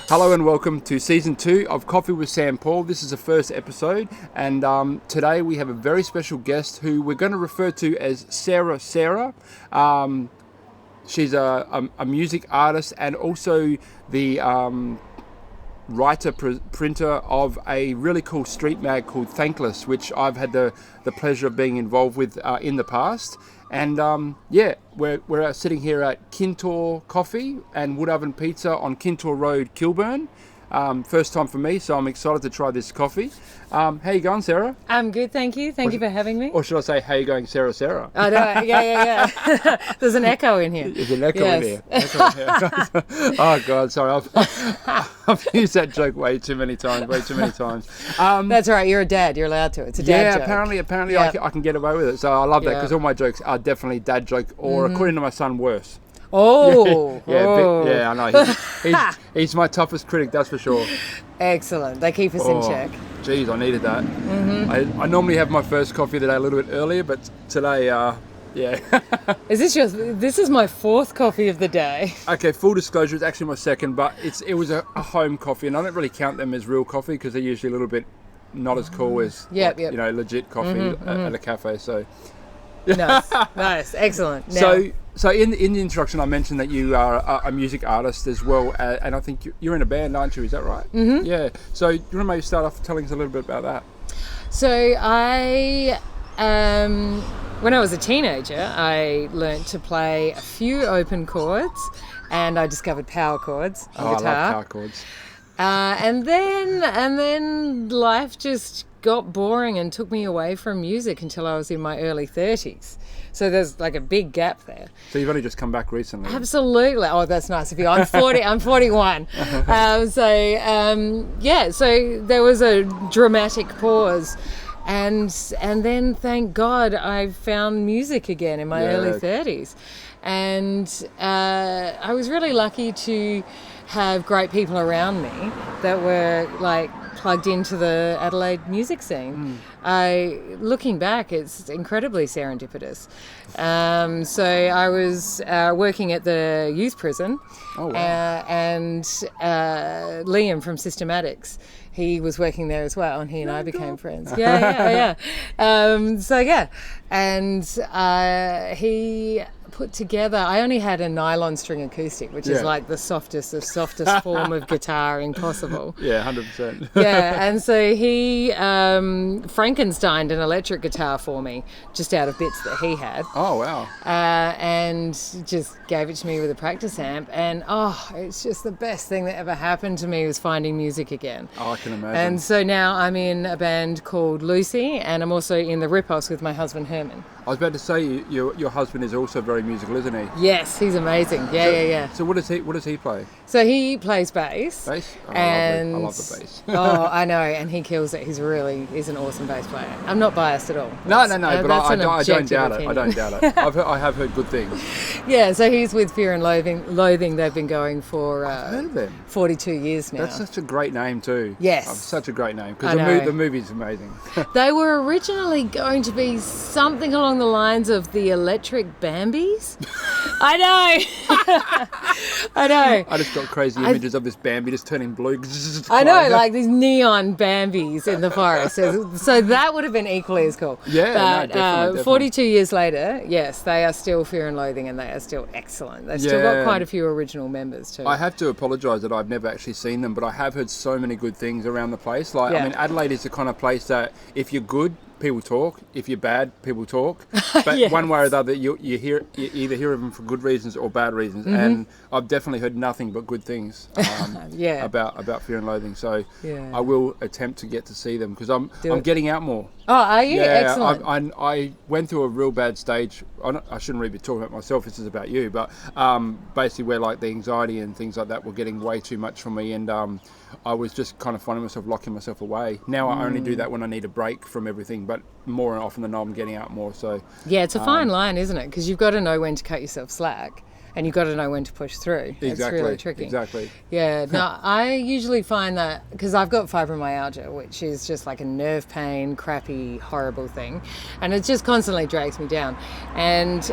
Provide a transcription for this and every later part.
Hello and welcome to Season 2 of Coffee with SamPaul. This is the first episode, and today we have a very special guest who we're going to refer to as Sarah. She's a music artist and also the printer of a really cool street mag called Thankless, which I've had the pleasure of being involved with in the past. And we're sitting here at Kintor Coffee and Wood Oven Pizza on Kintor Road, Kilburn. First time for me, so I'm excited to try this coffee. How you going, Sarah? I'm good, thank you. Thank you for having me. Or should I say, how you going, Sarah? Oh, no, yeah. There's an echo in here. There's an echo in here. Oh, God, sorry. I've used that joke way too many times. That's all right. You're a dad. You're allowed to. It's a dad joke. Apparently Yeah. I can get away with it. So I love that because all my jokes are definitely dad joke or, according to my son, worse. Oh. I know. He's my toughest critic, that's for sure. Excellent. They keep us in check. Geez, I needed that. Mm-hmm. I normally have my first coffee of the day a little bit earlier, but today, This is my fourth coffee of the day. Okay, full disclosure, it's actually my second, but it was a home coffee, and I don't really count them as real coffee because they're usually a little bit not as cool as legit coffee at a cafe. So nice, excellent. Now, So in the introduction, I mentioned that you are a music artist as well, and I think you're in a band, aren't you? Is that right? Mm-hmm. Yeah. So do you want to maybe start off telling us a little bit about that? So I, when I was a teenager, I learnt to play a few open chords, and I discovered power chords on guitar. I love power chords. And then life just got boring and took me away from music until I was in my early 30s. So there's like a big gap there. So you've only just come back recently? Absolutely. Oh, that's nice of you. I'm 40. I'm 41. So there was a dramatic pause. And then, thank God, I found music again in my early 30s. And I was really lucky to have great people around me that were like plugged into the Adelaide music scene. Looking back, it's incredibly serendipitous. So I was working at the youth prison, and Liam from Systematics, he was working there as well, and he and I became friends. He put together, I only had a nylon string acoustic, which is like the softest form of guitaring possible. Yeah, 100%. And so he Frankensteined an electric guitar for me, just out of bits that he had. Oh, wow. And just gave it to me with a practice amp, and it's just the best thing that ever happened to me was finding music again. Oh, I can imagine. And so now I'm in a band called Lucy, and I'm also in the Ripoffs with my husband Herman. I was about to say your husband is also very musical, isn't he? Yes, he's amazing. Yeah. So what does he play? So he plays bass. Bass? Oh, and I love the bass. I know, and he kills it. He's an awesome bass player. I'm not biased at all. No, but I don't doubt it. I don't doubt it. I have heard good things. Yeah, so he's with Fear and Loathing. They've been going for I've heard of them. 42 years now. That's such a great name too. Yes. Such a great name, because the movie's amazing. They were originally going to be something along the lines of the Electric Bambis. I know. I just got crazy images of this Bambi just turning blue. I know, like these neon Bambis in the forest. So that would have been equally as cool. Yeah, definitely. 42 years later, yes, they are still Fear and Loathing, and they are still excellent. They've still got quite a few original members too. I have to apologise that I've never actually seen them, but I have heard so many good things around the place. I mean, Adelaide is the kind of place that if you're good, people talk. If you're bad, people talk. But one way or the other, you either hear of them for good reasons or bad reasons. And I've definitely heard nothing but good things about Fear and Loathing. So I will attempt to get to see them because I'm getting out more. Oh, are you? Yeah, excellent. I went through a real bad stage. I shouldn't really be talking about myself. This is about you. But basically where like the anxiety and things like that were getting way too much for me. And I was just kind of finding myself locking myself away. Now I only do that when I need a break from everything, but more often than not, I'm getting out more. So yeah, it's a fine line, isn't it? Because you've got to know when to cut yourself slack and you've got to know when to push through. Exactly. It's really tricky. Exactly. Yeah. No, I usually find that because I've got fibromyalgia, which is just like a nerve pain, crappy, horrible thing, and it just constantly drags me down. And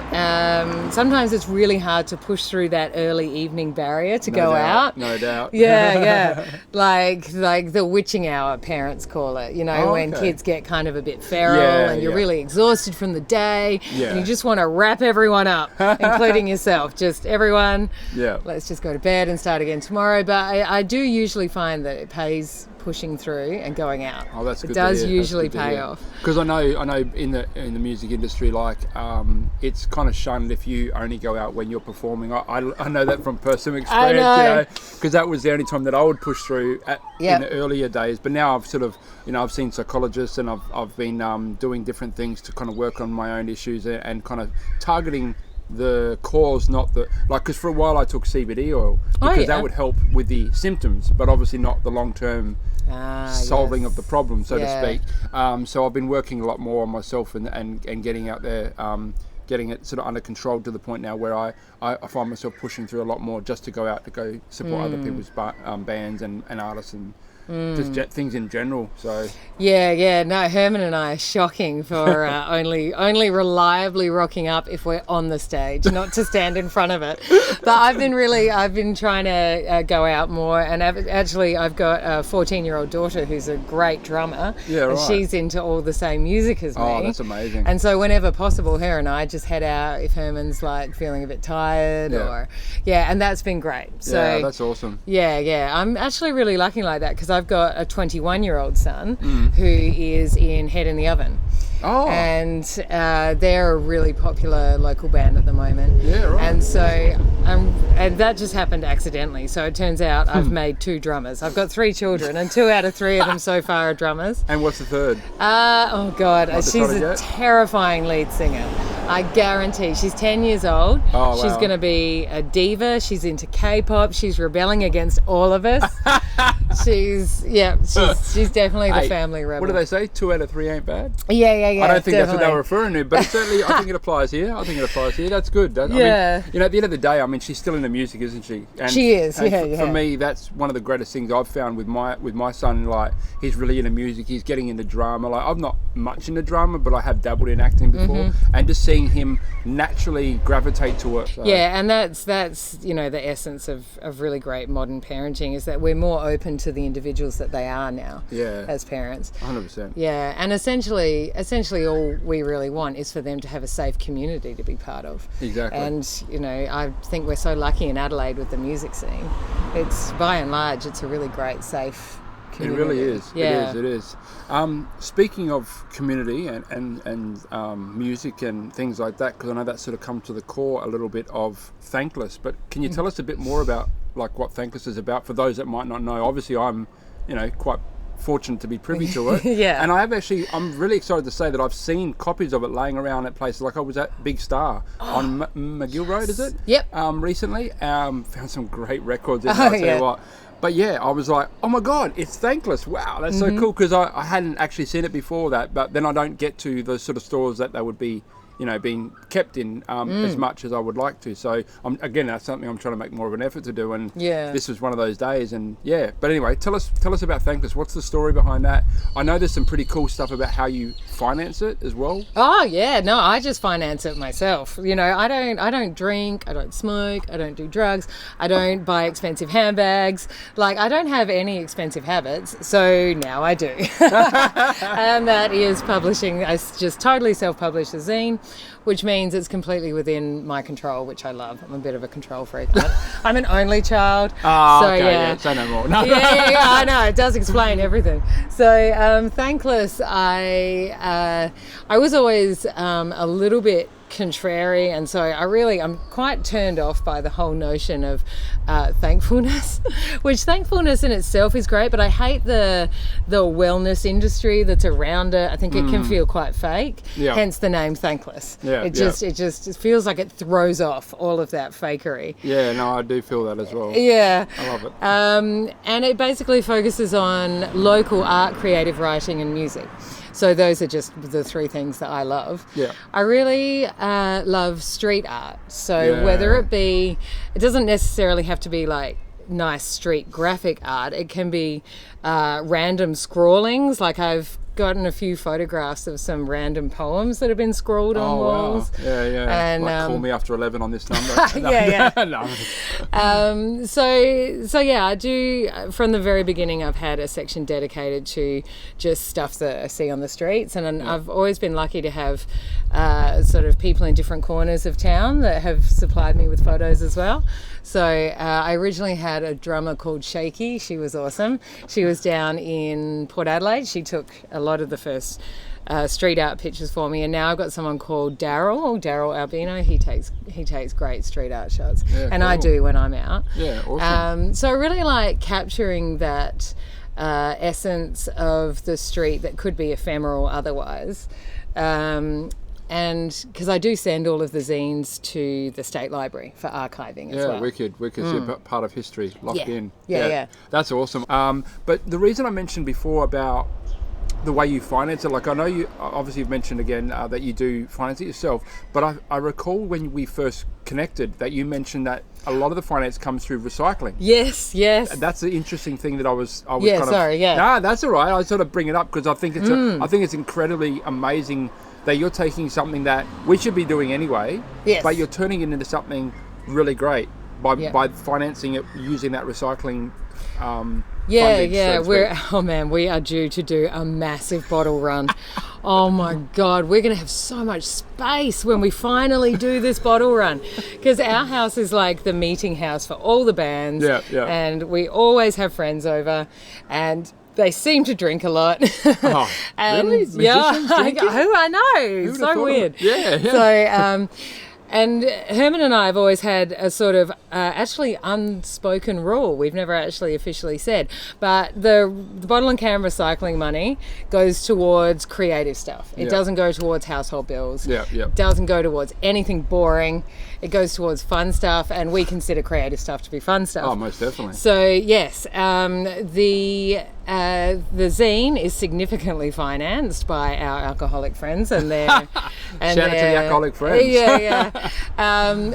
sometimes it's really hard to push through that early evening barrier to go out. No doubt. Yeah. like the witching hour, parents call it. You know, when kids get kind of a bit feral and you're really exhausted from the day, and you just want to wrap everyone up, including yourself. Just everyone. Yeah. Let's just go to bed and start again tomorrow. But I do usually find that it pays pushing through and going out. Oh, that's good. It does usually pay off. Because I know in the music industry, like it's kind of shunned if you only go out when you're performing. I know that from personal experience, you know, because that was the only time that I would push through in the earlier days. But now I've sort of, you know, I've seen psychologists and I've been doing different things to kind of work on my own issues and kind of targeting the cause, not the because for a while I took CBD oil because that would help with the symptoms, but obviously not the long-term solving of the problem, so to speak. So I've been working a lot more on myself and getting out there, getting it sort of under control to the point now where I find myself pushing through a lot more just to go out to go support other people's bands and artists and just things in general. So no, Herman and I are shocking for only reliably rocking up if we're on the stage, not to stand in front of it. But I've been trying to go out more, and actually I've got a 14-year-old daughter who's a great drummer, and she's into all the same music as me. Oh, that's amazing. And so whenever possible, her and I just head out if Herman's like feeling a bit tired and that's been great. So that's awesome. I'm actually really lucky like that because I've got a 21-year-old son who is in Head in the Oven. Oh. And they're a really popular local band at the moment. Yeah, right. And so, and that just happened accidentally. So it turns out I've made 2 drummers. I've got 3 children, and 2 out of 3 of them so far are drummers. And what's the third? Oh God, she's a terrifying lead singer. I guarantee. She's 10 years old. Oh, wow. She's going to be a diva. She's into K-pop. She's rebelling against all of us. She's definitely the family rebel. What do they say? 2 out of 3 ain't bad? Yeah. I don't think that's what they were referring to, but certainly I think it applies here. That's good. I mean, you know, at the end of the day, I mean, she's still into music, isn't she? And, she is. For me, that's one of the greatest things I've found with my son. Like, he's really into music. He's getting into drama. Like, I'm not much into drama, but I have dabbled in acting before, and just seeing him naturally gravitate to it. So. Yeah, and that's you know the essence of really great modern parenting is that we're more open to the individuals that they are now. Yeah. As parents. 100%. Yeah, and essentially all we really want is for them to have a safe community to be part of. Exactly. And you know, I think we're so lucky in Adelaide with the music scene. It's by and large, it's a really great, safe community. It really is. Yeah. It is. Speaking of community and music and things like that, because I know that sort of come to the core a little bit of Thankless. But can you tell us a bit more about like what Thankless is about for those that might not know? Obviously, I'm quite fortunate to be privy to it. And I'm really excited to say that I've seen copies of it laying around at places. Like I was at Big Star on McGill Road, is it? Yep. Recently, found some great records in there, I'll tell you what. But yeah, I was like, oh my God, it's Thankless. Wow, that's so cool, because I hadn't actually seen it before that, but then I don't get to the sort of stores that they would be being kept in as much as I would like to. So again, that's something I'm trying to make more of an effort to do, and this was one of those days. And but anyway, tell us about Thankless. What's the story behind that? I know there's some pretty cool stuff about how you finance it as well. Oh yeah, no, I just finance it myself. You know, I don't drink, I don't smoke, I don't do drugs, I don't buy expensive handbags. Like, I don't have any expensive habits, so now I do. And that is publishing. I just totally self-publish a zine, which means it's completely within my control, which I love. I'm a bit of a control freak. I'm an only child. Say no more. No. Yeah, I know. It does explain everything. So Thankless, I was always a little bit contrary, and so I'm quite turned off by the whole notion of thankfulness, which thankfulness in itself is great, but I hate the wellness industry that's around it. I think it can feel quite fake, hence the name Thankless. It just feels like it throws off all of that fakery. Yeah, no, I do feel that as well. Yeah. I love it. And it basically focuses on local art, creative writing and music. So those are just the three things that I love. Yeah. I really love street art. So whether it be, it doesn't necessarily have to be like nice street graphic art. It can be random scrawlings. Like I've gotten a few photographs of some random poems that have been scrawled on walls. Wow. Yeah. And like, call me after 11 on this number. So yeah, I do. From the very beginning, I've had a section dedicated to just stuff that I see on the streets, and I've always been lucky to have sort of people in different corners of town that have supplied me with photos as well. So I originally had a drummer called Shaky. She was awesome. She was down in Port Adelaide. She took a lot of the first street art pictures for me, and now I've got someone called Daryl Albino. He takes great street art shots, and cool. I do when I'm out. Yeah, awesome. So I really like capturing that essence of the street that could be ephemeral otherwise. And because I do send all of the zines to the State Library for archiving as well. Yeah, wicked. You're part of history, locked in. Yeah. That's awesome. But the reason I mentioned before about the way you finance it, like I know you obviously you've mentioned again that you do finance it yourself, but I recall when we first connected that you mentioned that a lot of the finance comes through recycling. Yes. That's the interesting thing that I was Nah, that's all right. I sort of bring it up because I think it's I think it's incredibly amazing that you're taking something that we should be doing anyway, but you're turning it into something really great by financing it using that recycling funding, we are due to do a massive bottle run. Oh my God, we're going to have so much space when we finally do this bottle run, because our house is like the meeting house for all the bands, and we always have friends over, and they seem to drink a lot. Oh, and really? Musicians drinking? I know, it's so weird. So and Herman and I have always had a sort of actually unspoken rule. We've never actually officially said, but the bottle and can recycling money goes towards creative stuff. It doesn't go towards household bills. It doesn't go towards anything boring. It goes towards fun stuff, and we consider creative stuff to be fun stuff. Oh, most definitely. So yes, the zine is significantly financed by our alcoholic friends and their shout out to the alcoholic friends.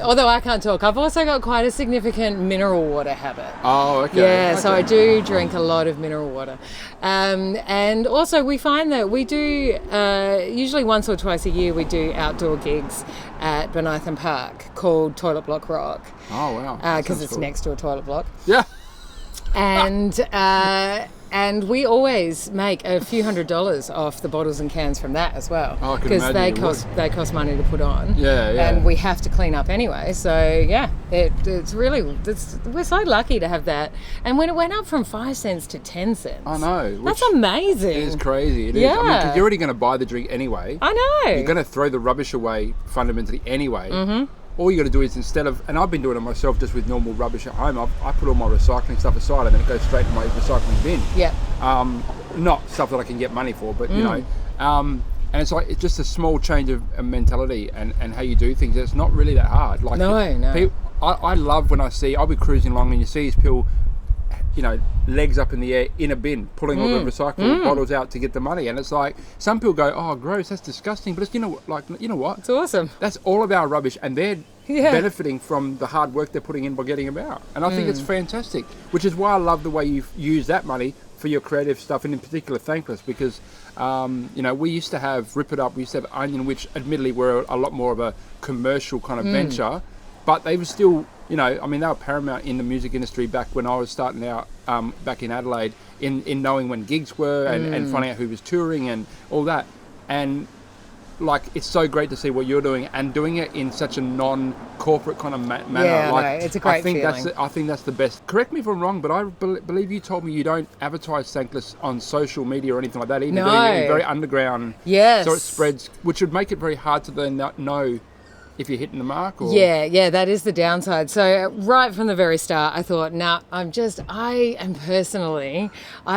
Although I can't talk, I've also got quite a significant mineral water habit. Oh, okay. So I do drink a lot of mineral water, and also we find that we do usually once or twice a year we do outdoor gigs at Benithan Park called Toilet Block Rock. Oh wow! Because it's cool. Next to a toilet block. Yeah. And we always make a few $100s off the bottles and cans from that as well. Oh, because they cost money to put on. Yeah. And we have to clean up anyway. So it's we're so lucky to have that. And when it went up from 5 cents to 10 cents, I know. That's amazing. It is crazy. It is. I mean, because you're already going to buy the drink anyway. I know. You're going to throw the rubbish away fundamentally anyway. Mm-hmm. All you got to do is instead of, and I've been doing it myself just with normal rubbish at home, I put all my recycling stuff aside and then it goes straight to my recycling bin. Yeah. Not stuff that I can get money for, but you know, and it's like it's just a small change of mentality and how you do things. It's not really that hard. Like no. People, I love when I'll be cruising along and you see these people, you know, legs up in the air in a bin, pulling all the recyclable bottles out to get the money, and it's like some people go, "Oh, gross, that's disgusting," but it's you know what? It's awesome. That's all of our rubbish, and they're benefiting from the hard work they're putting in by getting them out, and I think it's fantastic. Which is why I love the way you use that money for your creative stuff, and in particular Thankless, because you know, we used to have Rip It Up, we used to have Onion, which admittedly were a lot more of a commercial kind of venture, but they were still. You know, I mean, they were paramount in the music industry back when I was starting out back in Adelaide in knowing when gigs were and finding out who was touring and all that. And, like, it's so great to see what you're doing and doing it in such a non-corporate kind of manner. Yeah, like, it's a great feeling. I think that's the best. Correct me if I'm wrong, but I believe you told me you don't advertise Thankless on social media or anything like that either. No. You're very underground. Yes. So it spreads, which would make it very hard to then know if you're hitting the mark? Or? Yeah, that is the downside. So right from the very start, I thought, I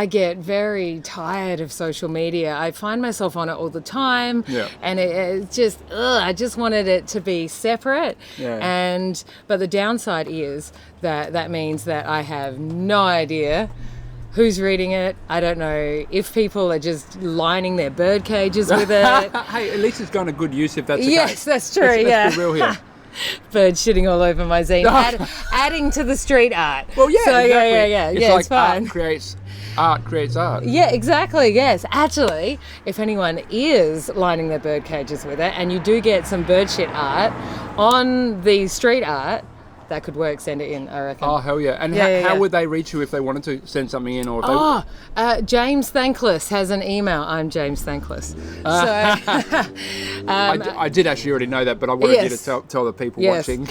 get very tired of social media. I find myself on it all the time. Yeah. And it's just, I just wanted it to be separate. Yeah. But the downside is that means that I have no idea Who's reading it? I don't know. If people are just lining their bird cages with it. Hey, at least it's gone to good use if that's the yes, case. That's true, Let's be real here. Bird shitting all over my zine. Adding to the street art. Well, yeah, so, exactly. Yeah. It's yeah, like it's fine. art creates art. Yeah, exactly, yes. Actually, if anyone is lining their bird cages with it and you do get some bird shit art on the street art, that could work. Send it in, I reckon. Oh, hell yeah. And how would they reach you if they wanted to send something in? Or if James Thankless has an email. I'm James Thankless. I did actually already know that, but I wanted you to tell the people watching.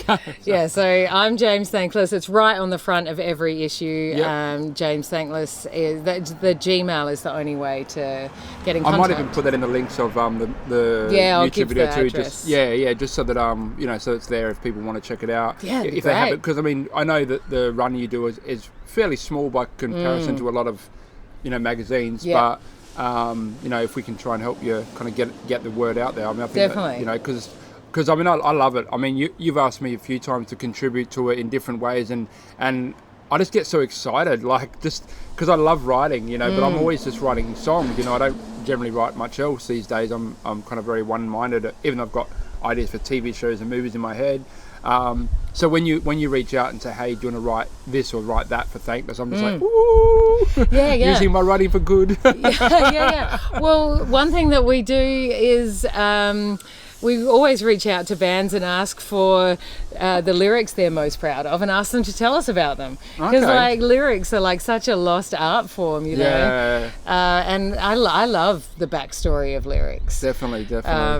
So I'm James Thankless. It's right on the front of every issue. Yep. James Thankless is the Gmail is the only way to get in contact. I might even put that in the links of the I'll YouTube give video the too. address. Just so that so it's there if people want to check it out. Yeah, if they have it, because I mean I know that the run you do is fairly small by comparison to a lot of magazines, but if we can try and help you kind of get the word out there, I mean I think definitely because I mean I love it. I mean you've asked me a few times to contribute to it in different ways, and I just get so excited, like just because I love writing, but I'm always just writing songs. I don't generally write much else these days. I'm kind of very one-minded, even though I've got ideas for TV shows and movies in my head. So when you reach out and say, hey, do you want to write this or write that for Thankless, I'm just like, ooh, using my writing for good. yeah. Well, one thing that we do is we always reach out to bands and ask for the lyrics they're most proud of and ask them to tell us about them. Because lyrics are like such a lost art form, know. And I love the backstory of lyrics. Definitely.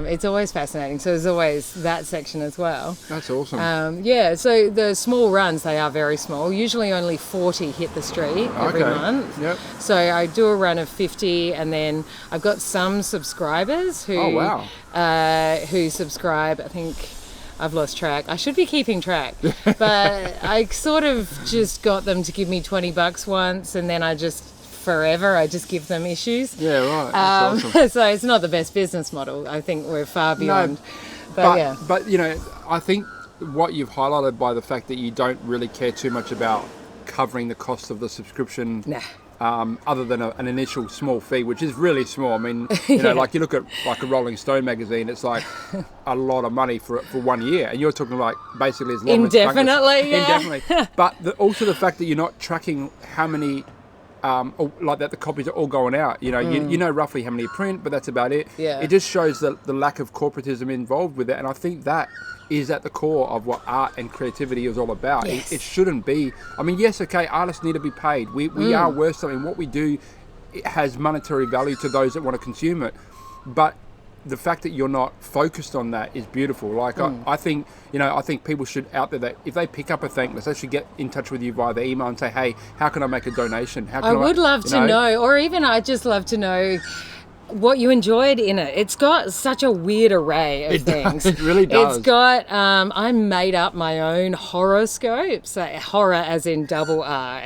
It's always fascinating. So there's always that section as well. That's awesome. So the small runs, they are very small. Usually only 40 hit the street every month. Yep. So I do a run of 50, and then I've got some subscribers who who subscribe. I think I've lost track. I should be keeping track, but I sort of just got them to give me $20 once, and then I just give them issues. Yeah, right. That's awesome. So it's not the best business model. I think we're far beyond. No, but I think what you've highlighted by the fact that you don't really care too much about covering the cost of the subscription. Nah. Other than an initial small fee, which is really small. I mean, like you look at like a Rolling Stone magazine, it's like a lot of money for 1 year, and you're talking like basically as long indefinitely. Indefinitely. But also the fact that you're not tracking how many, like that the copies are all going out. You know roughly how many print, but that's about it. Yeah. It just shows the lack of corporatism involved with it, and I think that is at the core of what art and creativity is all about. Yes. It shouldn't be. I mean, yes, okay, artists need to be paid. We are worth something. What we do, it has monetary value to those that want to consume it. But the fact that you're not focused on that is beautiful. Like I think people should out there that if they pick up a Thankless, they should get in touch with you via the email and say, hey, how can I make a donation? I would love to know, or even I'd just love to know what you enjoyed in it. It's got such a weird array of things. It really does. It's got, I made up my own horoscopes, horror as in double R,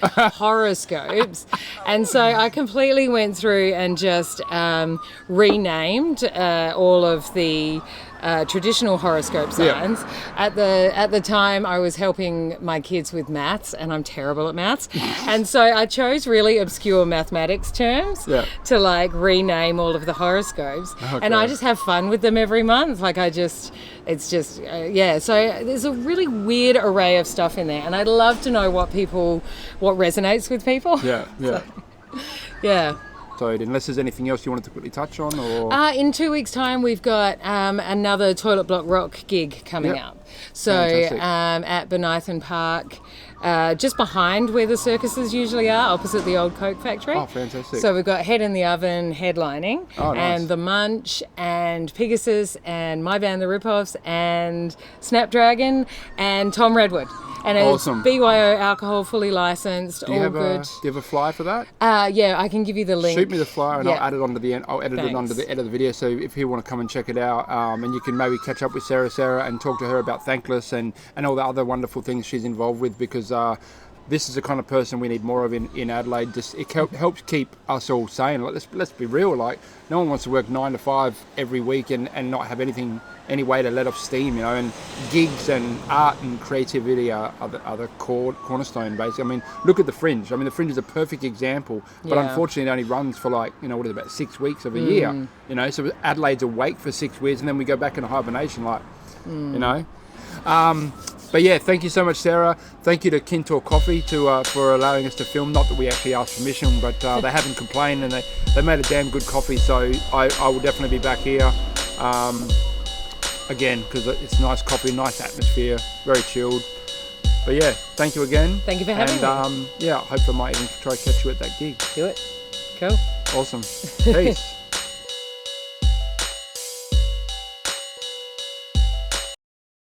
horoscopes. And so I completely went through and just renamed all of the traditional horoscope signs. At the time, I was helping my kids with maths, and I'm terrible at maths. And so I chose really obscure mathematics terms to like rename all of the horoscopes. And I just have fun with them every month. Like So there's a really weird array of stuff in there, and I'd love to know what resonates with people. So unless there's anything else you wanted to quickly touch on, or in 2 weeks' time we've got another Toilet Block Rock gig coming up. So at Benithan Park, just behind where the circuses usually are, opposite the old Coke factory. Oh, fantastic! So we've got Head in the Oven headlining, and The Munch, and Pegasus, and my band The Ripoffs, and Snapdragon, and Tom Redwood. And awesome. It's BYO alcohol, fully licensed, all good. Do you have a flyer for that? I can give you the link. Shoot me the flyer and I'll add it onto the end. I'll edit it onto the end of the video. So if you want to come and check it out, and you can maybe catch up with Sarah and talk to her about Thankless and all the other wonderful things she's involved with, because this is the kind of person we need more of in Adelaide. Just it helps keep us all sane. Like, let's be real. Like, no one wants to work 9 to 5 every week and not have any way to let off steam, you know. And gigs and art and creativity are the cornerstone, basically. I mean, look at the Fringe. I mean, the Fringe is a perfect example, but unfortunately, it only runs for like, you know, what is it, about 6 weeks of a year, you know. So Adelaide's awake for 6 weeks, and then we go back into hibernation, like, you know. But yeah, thank you so much, Sarah. Thank you to Kintor Coffee for allowing us to film. Not that we actually asked permission, but they haven't complained, and they made a damn good coffee. So I will definitely be back here again, because it's nice coffee, nice atmosphere, very chilled. But yeah, thank you again. Thank you for having me. And yeah, I hope I might even try to catch you at that gig. Do it. Cool. Awesome. Peace.